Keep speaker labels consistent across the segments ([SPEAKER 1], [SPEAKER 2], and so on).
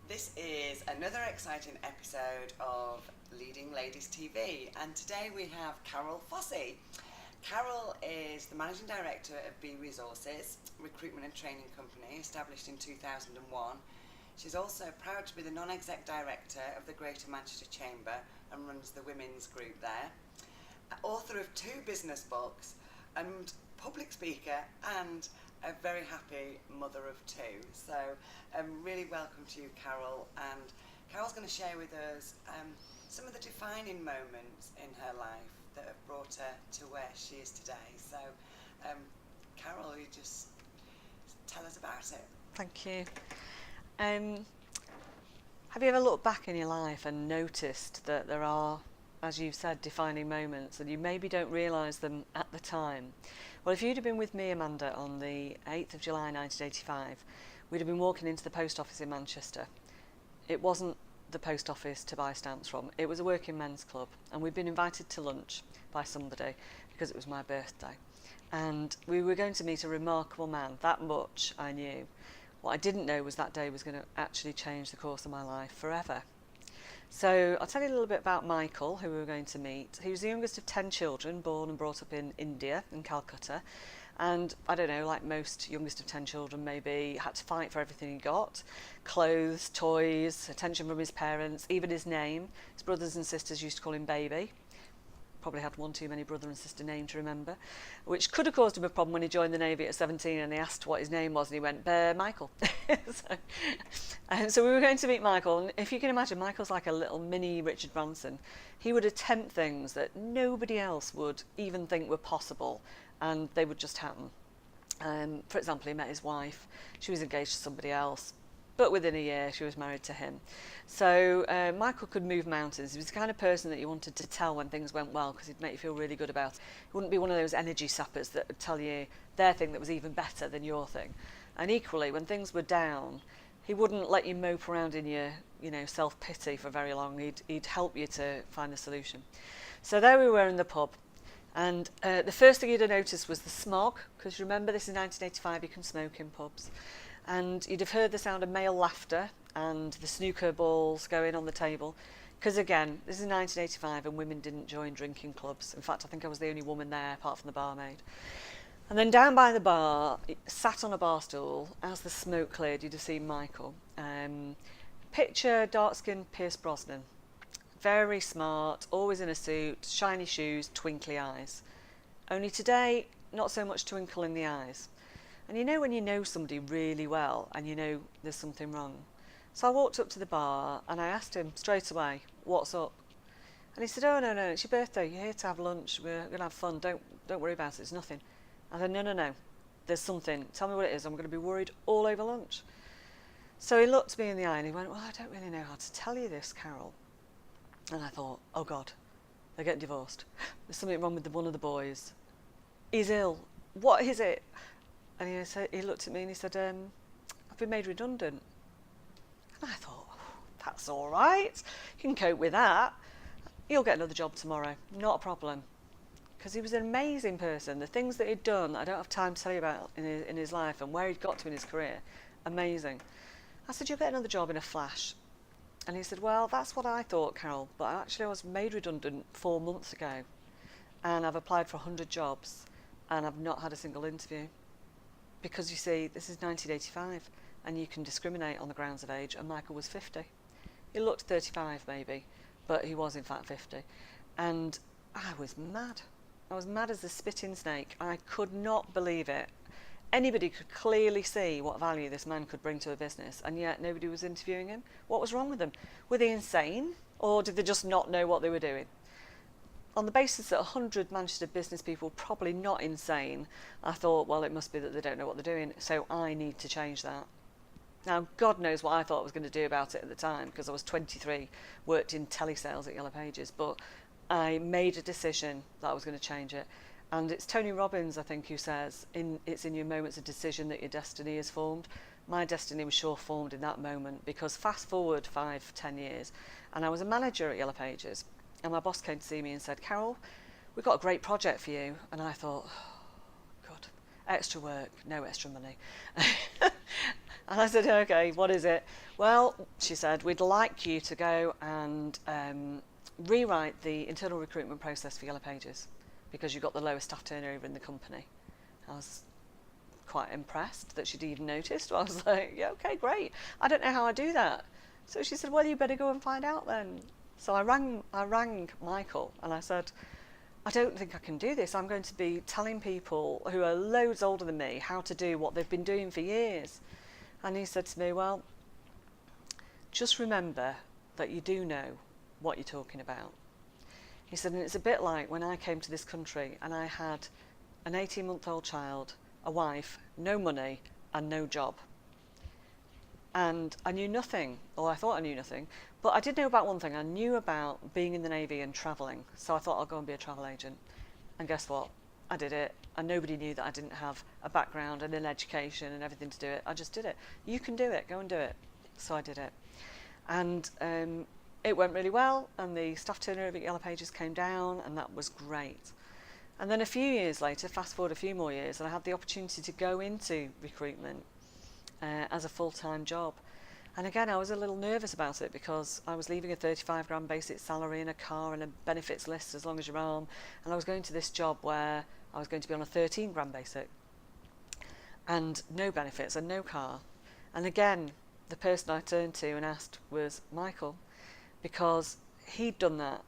[SPEAKER 1] This is another exciting episode of Leading Ladies TV, and today we have Carol Fossey. Carol is the Managing Director of B Resources, recruitment and training company established in 2001. She's also proud to be the non-exec director of the Greater Manchester Chamber and runs the women's group there. Author of 2 business books and public speaker and a very happy mother of 2. So really welcome to you, Carol. And Carol's going to share with us some of the defining moments in her life that have brought her to where she is today. So Carol, you just tell us about it.
[SPEAKER 2] Thank you. Have you ever looked back in your life and noticed that there are, as you've said, defining moments and you maybe don't realise them at the time? Well, if you'd have been with me, Amanda, on the 8th of July 1985, we'd have been walking into the post office in Manchester. It wasn't the post office to buy stamps from, it was a working men's club, and we'd been invited to lunch by somebody because it was my birthday. And we were going to meet a remarkable man, that much I knew. What I didn't know was that day was going to actually change the course of my life forever. So I'll tell you a little bit about Michael, who we were going to meet. He was the youngest of 10 children, born and brought up in India, in Calcutta. And I don't know, like most youngest of 10 children maybe, had to fight for everything he got. Clothes, toys, attention from his parents, even his name. His brothers and sisters used to call him Baby. Probably had one too many brother and sister name to remember, which could have caused him a problem when he joined the Navy at 17 and they asked what his name was and he went, Michael. So we were going to meet Michael, and if you can imagine, Michael's like a little mini Richard Branson. He would attempt things that nobody else would even think were possible, and they would just happen. For example, he met his wife. She was engaged to somebody else, but within a year she was married to him. So Michael could move mountains. He was the kind of person that you wanted to tell when things went well, because he'd make you feel really good about it. He wouldn't be one of those energy sappers that would tell you their thing that was even better than your thing. And equally, when things were down, he wouldn't let you mope around in your self-pity for very long. He'd help you to find the solution. So there we were in the pub. And the first thing you'd have noticed was the smog, because remember, this is 1985, you can smoke in pubs. And you'd have heard the sound of male laughter and the snooker balls going on the table. Because again, this is 1985 and women didn't join drinking clubs. In fact, I think I was the only woman there apart from the barmaid. And then down by the bar, sat on a bar stool, as the smoke cleared, you'd have seen Michael. Picture dark-skinned Pierce Brosnan. Very smart, always in a suit, shiny shoes, twinkly eyes. Only today, not so much twinkle in the eyes. And you know when you know somebody really well and you know there's something wrong. So I walked up to the bar and I asked him straight away, what's up? And he said, oh no, it's your birthday, you're here to have lunch, we're going to have fun, don't worry about it, it's nothing. I said, no, there's something, tell me what it is, I'm going to be worried all over lunch. So he looked me in the eye and he went, well, I don't really know how to tell you this, Carol. And I thought, oh God, they're getting divorced. There's something wrong with one of the boys. He's ill. What is it? And he looked at me and he said, I've been made redundant. And I thought, oh, that's all right. You can cope with that. You'll get another job tomorrow. Not a problem. Because he was an amazing person. The things that he'd done, I don't have time to tell you about in his life and where he'd got to in his career. Amazing. I said, you'll get another job in a flash. And he said, well, that's what I thought, Carol, but actually I was made redundant 4 months ago and I've applied for 100 jobs and I've not had a single interview. Because you see, this is 1985 and you can discriminate on the grounds of age, and Michael was 50. He looked 35 maybe, but he was in fact 50. And I was mad. I was mad as a spitting snake. I could not believe it. Anybody could clearly see what value this man could bring to a business, and yet nobody was interviewing him. What was wrong with them? Were they insane, or did they just not know what they were doing? On the basis that 100 Manchester business people probably not insane, I thought, well, it must be that they don't know what they're doing, so I need to change that. Now, God knows what I thought I was going to do about it at the time, because I was 23, worked in telesales at Yellow Pages, but I made a decision that I was going to change it. And it's Tony Robbins, I think, who says, it's in your moments of decision that your destiny is formed. My destiny was sure formed in that moment, because fast forward 5-10 years, and I was a manager at Yellow Pages, and my boss came to see me and said, Carol, we've got a great project for you. And I thought, extra work, no extra money. And I said, okay, what is it? Well, she said, we'd like you to go and rewrite the internal recruitment process for Yellow Pages because you've got the lowest staff turnover in the company. I was quite impressed that she'd even noticed. I was like, yeah, okay, great. I don't know how I do that. So she said, well, you better go and find out then. So I rang Michael and I said, I don't think I can do this. I'm going to be telling people who are loads older than me how to do what they've been doing for years. And he said to me, well, just remember that you do know what you're talking about. He said, and it's a bit like when I came to this country and I had an 18-month-old child, a wife, no money and no job. And I knew nothing, or I thought I knew nothing, but I did know about one thing. I knew about being in the Navy and travelling, so I thought I'll go and be a travel agent. And guess what? I did it, and nobody knew that I didn't have a background and an education and everything to do it. I just did it. You can do it, go and do it. So I did it. And it went really well, and the staff turnover at Yellow Pages came down, and that was great. And then a few years later, fast forward a few more years, and I had the opportunity to go into recruitment as a full-time job. And again, I was a little nervous about it because I was leaving a 35 grand basic salary and a car and a benefits list as long as your arm, and I was going to this job where I was going to be on a 13 grand basic and no benefits and no car. And again, the person I turned to and asked was Michael, because he'd done that.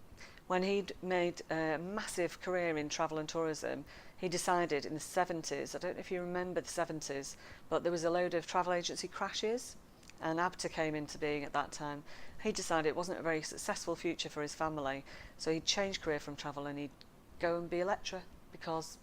[SPEAKER 2] When he'd made a massive career in travel and tourism, he decided in the 70s, I don't know if you remember the 70s, but there was a load of travel agency crashes, and ABTA came into being at that time. He decided it wasn't a very successful future for his family, so he'd change career from travel and he'd go and be a lecturer because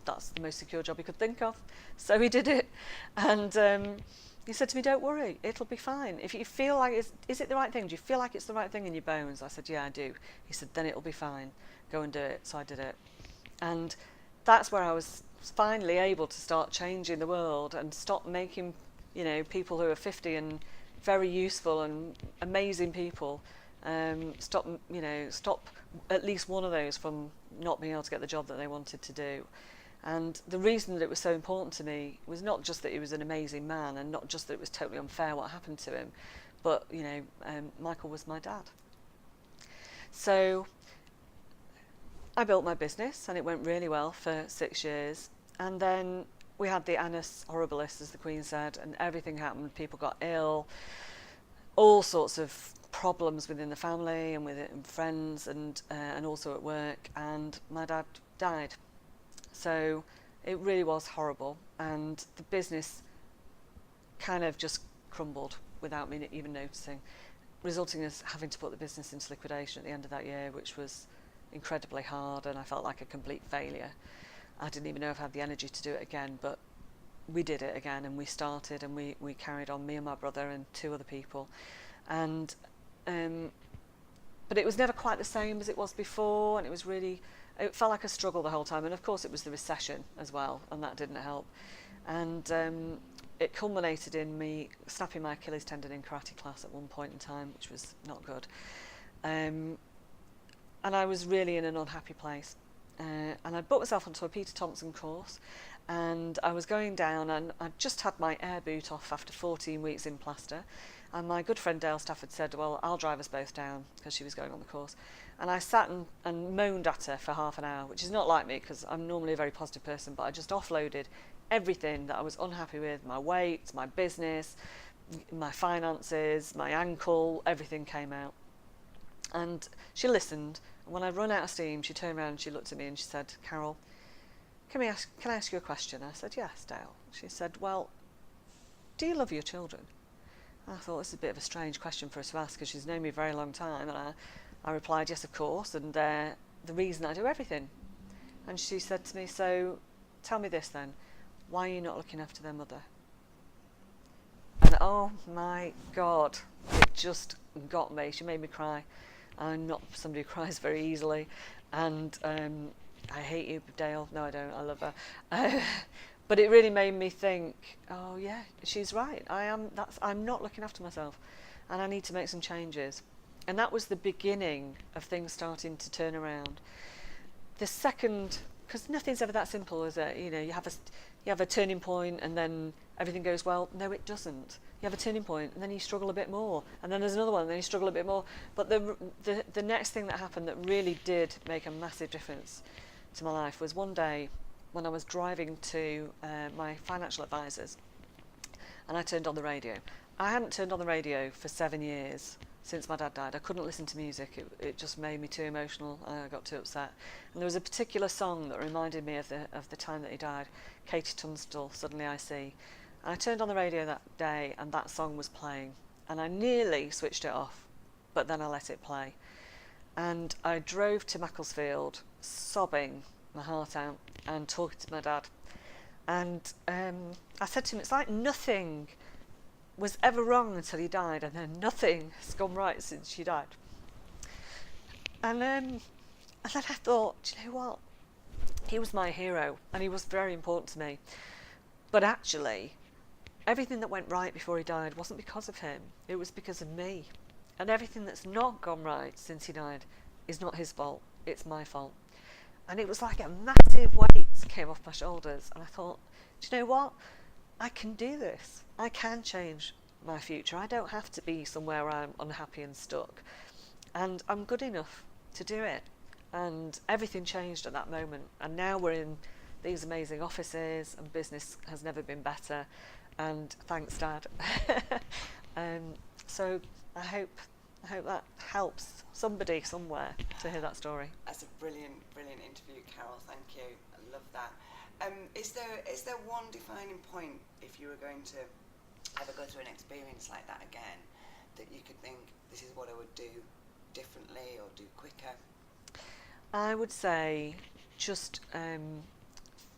[SPEAKER 2] that's the most secure job he could think of. So he did it, and he said to me, don't worry, it'll be fine. If you feel like is it the right thing? Do you feel like it's the right thing in your bones? I said, yeah, I do. He said, then it'll be fine. Go and do it. So I did it. And that's where I was finally able to start changing the world and stop making, people who are 50 and very useful and amazing people, stop at least one of those from not being able to get the job that they wanted to do. And the reason that it was so important to me was not just that he was an amazing man and not just that it was totally unfair what happened to him, but, Michael was my dad. So I built my business and it went really well for 6 years. And then we had the annus horribilis, as the Queen said, and everything happened. People got ill, all sorts of problems within the family and with friends and also at work. And my dad died. So it really was horrible, and the business kind of just crumbled without me even noticing, resulting in us having to put the business into liquidation at the end of that year, which was incredibly hard, and I felt like a complete failure. I didn't even know if I had the energy to do it again, but we did it again, and we started, and we carried on, me and my brother and 2 other people, and but it was never quite the same as it was before, and it felt like a struggle the whole time. And of course it was the recession as well, and that didn't help. And it culminated in me snapping my Achilles tendon in karate class at one point in time, which was not good. And I was really in an unhappy place. And I'd booked myself onto a Peter Thompson course, and I was going down, and I'd just had my air boot off after 14 weeks in plaster. And my good friend Dale Stafford said, well, I'll drive us both down, because she was going on the course. And I sat and moaned at her for half an hour, which is not like me, because I'm normally a very positive person, but I just offloaded everything that I was unhappy with, my weight, my business, my finances, my ankle, everything came out. And she listened, and when I'd run out of steam, she turned around and she looked at me and she said, Carol, can I ask you a question? I said, yes, Dale. She said, well, do you love your children? I thought this is a bit of a strange question for her to ask, because she's known me a very long time, and I replied, yes, of course, and they're the reason I do everything. And she said to me, so tell me this then, why are you not looking after their mother? And oh my God, it just got me. She made me cry. I'm not somebody who cries very easily, and I hate you, Dale. No, I don't. I love her. But it really made me think, oh yeah, she's right. I'm not looking after myself, and I need to make some changes. And that was the beginning of things starting to turn around. The second because nothing's ever that simple, is it? You know, you have a turning point and then everything goes well. No, it doesn't. You have a turning point and then you struggle a bit more, and then there's another one and then you struggle a bit more. But the next thing that happened that really did make a massive difference to my life was one day when I was driving to my financial advisors, and I turned on the radio. I hadn't turned on the radio for 7 years since my dad died. I couldn't listen to music. It just made me too emotional. I got too upset. And there was a particular song that reminded me of the time that he died, Katie Tunstall, Suddenly I See. And I turned on the radio that day and that song was playing. And I nearly switched it off, but then I let it play. And I drove to Macclesfield, sobbing my heart out and talking to my dad. And I said to him, it's like nothing was ever wrong until he died, and then nothing has gone right since she died. And then I thought, do you know what? He was my hero, and he was very important to me. But actually, everything that went right before he died wasn't because of him. It was because of me. And everything that's not gone right since he died is not his fault. It's my fault. And it was like a massive weight came off my shoulders. And I thought, do you know what? I can do this. I can change my future. I don't have to be somewhere where I'm unhappy and stuck. And I'm good enough to do it. And everything changed at that moment. And now we're in these amazing offices and business has never been better. And thanks, Dad. So I hope that helps somebody somewhere to hear that story.
[SPEAKER 1] That's a brilliant interview, Carol. Thank you. I love that. Is there one defining point, if you were going to ever go through an experience like that again, that you could think, this is what I would do differently or do quicker?
[SPEAKER 2] I would say just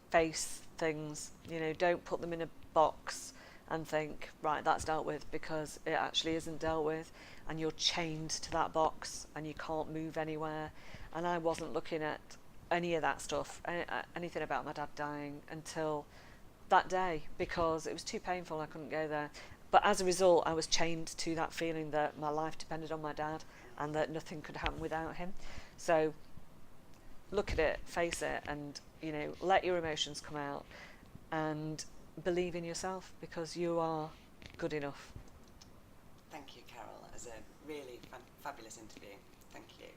[SPEAKER 2] face things. You know, don't put them in a box and think, right, that's dealt with, because it actually isn't dealt with, and you're chained to that box and you can't move anywhere. And I wasn't looking at any of that stuff, anything about my dad dying, until that day, because it was too painful. I couldn't go there. But as a result, I was chained to that feeling that my life depended on my dad and that nothing could happen without him. So look at it, face it, and, you know, let your emotions come out and believe in yourself, because you are good enough.
[SPEAKER 1] Thank you, Carol. That was a really fabulous interview. Thank you.